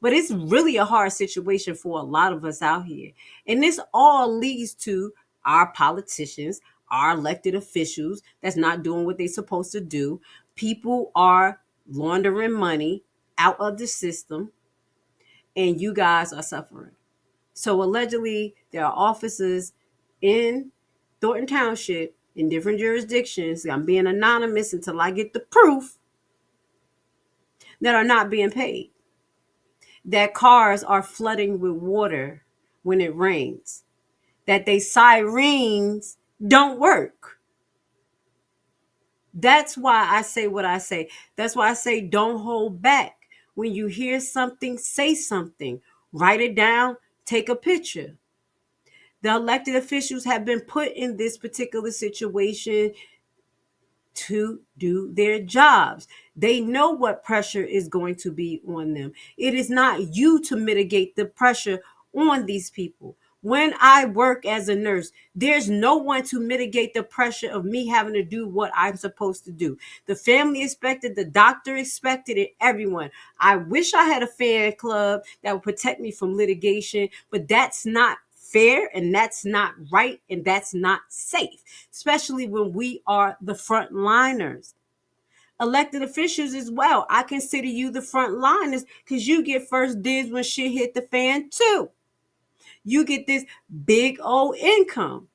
[SPEAKER 10] But it's really a hard situation for a lot of us out here. And this all leads to our politicians, our elected officials that's not doing what they're supposed to do. People are laundering money out of the system, and you guys are suffering. So allegedly, there are officers in Thornton Township in different jurisdictions. I'm being anonymous until I get the proof that are not being paid. That cars are flooding with water when it rains. That they sirens don't work. That's why I say what I say. That's why I say don't hold back. When you hear something, say something. Write it down. Take a picture. The elected officials have been put in this particular situation to do their jobs. They know what pressure is going to be on them. It is not you to mitigate the pressure on these people. When I work as a nurse, there's no one to mitigate the pressure of me having to do what I'm supposed to do. The family expected, the doctor expected it, everyone. I wish I had a fan club that would protect me from litigation, but that's not fair, and that's not right, and that's not safe, especially when we are the frontliners. Elected officials as well. I consider you the frontliners because you get first dibs when shit hit the fan too. You get this big old income.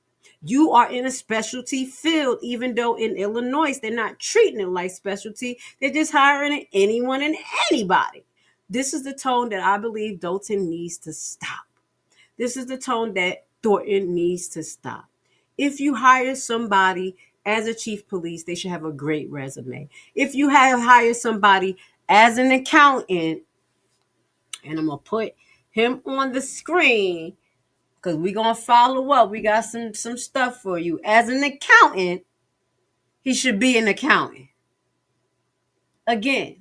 [SPEAKER 10] You are in a specialty field, even though in Illinois, they're not treating it like specialty. They're just hiring anyone and anybody. This is the tone that I believe Dolton needs to stop. This is the tone that Thornton needs to stop. If you hire somebody as a chief police, they should have a great resume. If you hire somebody as an accountant, and I'm going to put him on the screen because we're going to follow up. We got some stuff for you. As an accountant, he should be an accountant. Again,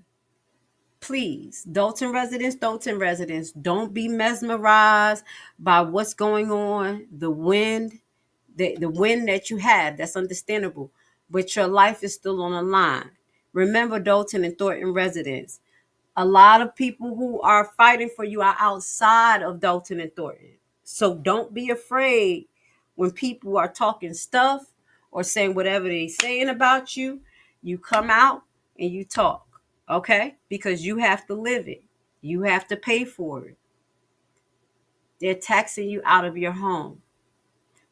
[SPEAKER 10] please, Dolton residents, don't be mesmerized by what's going on. The wind that you have, that's understandable. But your life is still on the line. Remember, Dolton and Thornton residents, a lot of people who are fighting for you are outside of Dolton and Thornton. So don't be afraid when people are talking stuff or saying whatever they're saying about you. You come out and you talk, okay? Because you have to live it. You have to pay for it. They're taxing you out of your home.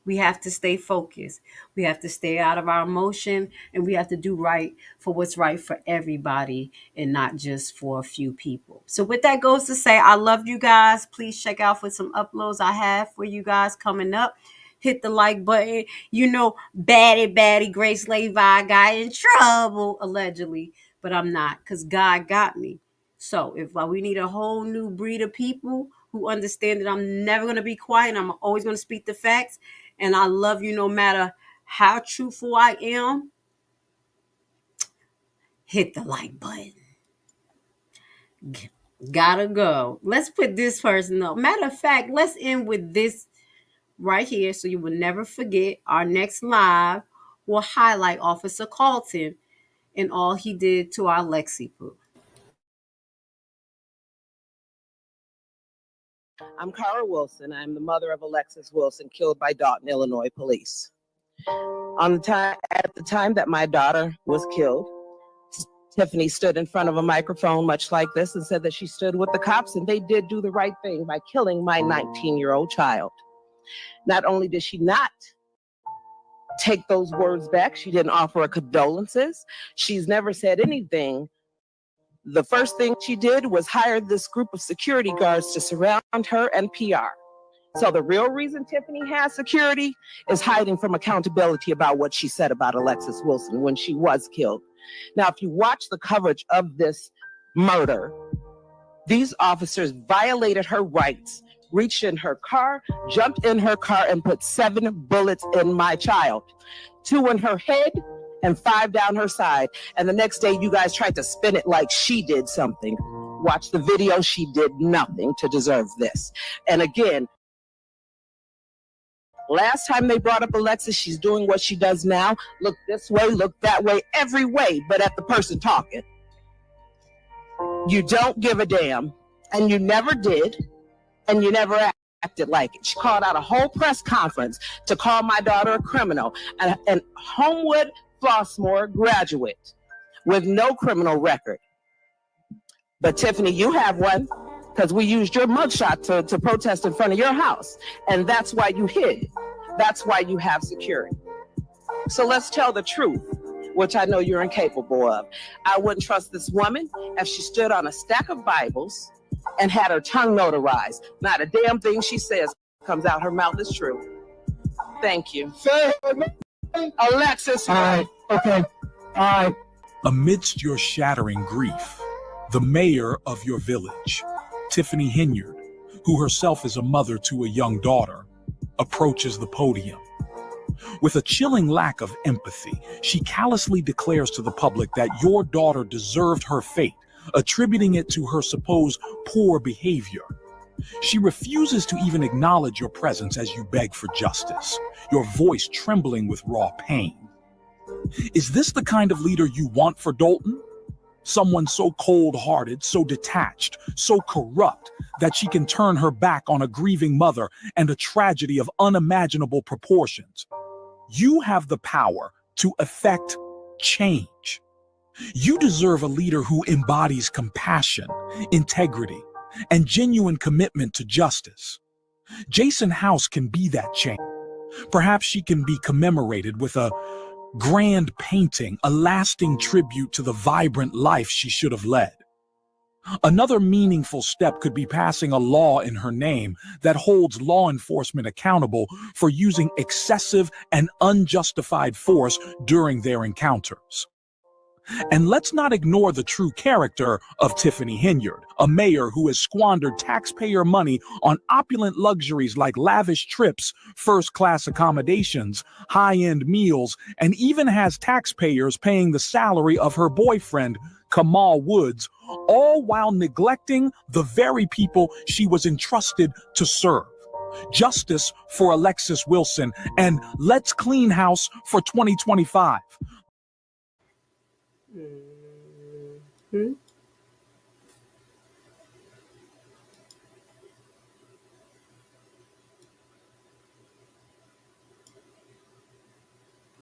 [SPEAKER 10] We have to stay focused. We have to stay out of our emotion, and we have to do right for what's right for everybody and not just for a few people. So with that goes to say, I love you guys. Please check out for some uploads I have for you guys coming up. Hit the like button. You know, baddie Grace Levi got in trouble, allegedly, but I'm not, because God got me. So if we need a whole new breed of people who understand that I'm never going to be quiet, I'm always going to speak the facts, and I love you no matter how truthful I am, hit the like button. Gotta go. Let's put this person up. Matter of fact, let's end with this right here so you will never forget. Our next live will highlight Officer Carlton and all he did to our Lexi Poo.
[SPEAKER 15] I'm Cara Wilson. I'm the mother of Alexis Wilson, killed by Dolton, Illinois Police. At the time that my daughter was killed, Tiffany stood in front of a microphone much like this and said that she stood with the cops and they did do the right thing by killing my 19-year-old child. Not only did she not take those words back, she didn't offer condolences. She's never said anything. The first thing she did was hire this group of security guards to surround her and PR. So the real reason Tiffany has security is hiding from accountability about what she said about Alexis Wilson when she was killed. Now, if you watch the coverage of this murder, these officers violated her rights, reached in her car, jumped in her car, and put 7 bullets in my child. 2 in her head and 5 down her side. And the next day, you guys tried to spin it like she did something. Watch the video. She did nothing to deserve this. And again, last time they brought up Alexis, she's doing what she does now. Look this way, look that way, every way, but at the person talking. You don't give a damn, and you never did, and you never acted like it. She called out a whole press conference to call my daughter a criminal, and Homewood Flossmoor graduate with no criminal record. But Tiffany, you have one, because we used your mugshot to protest in front of your house, and that's why you hid. That's why you have security. So let's tell the truth, which I know you're incapable of. I wouldn't trust this woman if she stood on a stack of Bibles and had her tongue notarized. Not a damn thing she says comes out her mouth is true. Thank you. Alexis.
[SPEAKER 16] All right. Okay. All right. Amidst your shattering grief, the mayor of your village, Tiffany Henyard, who herself is a mother to a young daughter, approaches the podium. With a chilling lack of empathy, she callously declares to the public that your daughter deserved her fate, attributing it to her supposed poor behavior. She refuses to even acknowledge your presence as you beg for justice, your voice trembling with raw pain. Is this the kind of leader you want for Dolton? Someone so cold-hearted, so detached, so corrupt that she can turn her back on a grieving mother and a tragedy of unimaginable proportions. You have the power to effect change. You deserve a leader who embodies compassion, integrity, and genuine commitment to justice. Jason House can be that change. Perhaps she can be commemorated with a grand painting, a lasting tribute to the vibrant life she should have led. Another meaningful step could be passing a law in her name that holds law enforcement accountable for using excessive and unjustified force during their encounters. And let's not ignore the true character of Tiffany Henyard, a mayor who has squandered taxpayer money on opulent luxuries like lavish trips, first-class accommodations, high-end meals, and even has taxpayers paying the salary of her boyfriend, Kamal Woods, all while neglecting the very people she was entrusted to serve. Justice for Alexis Wilson, and let's clean house for 2025.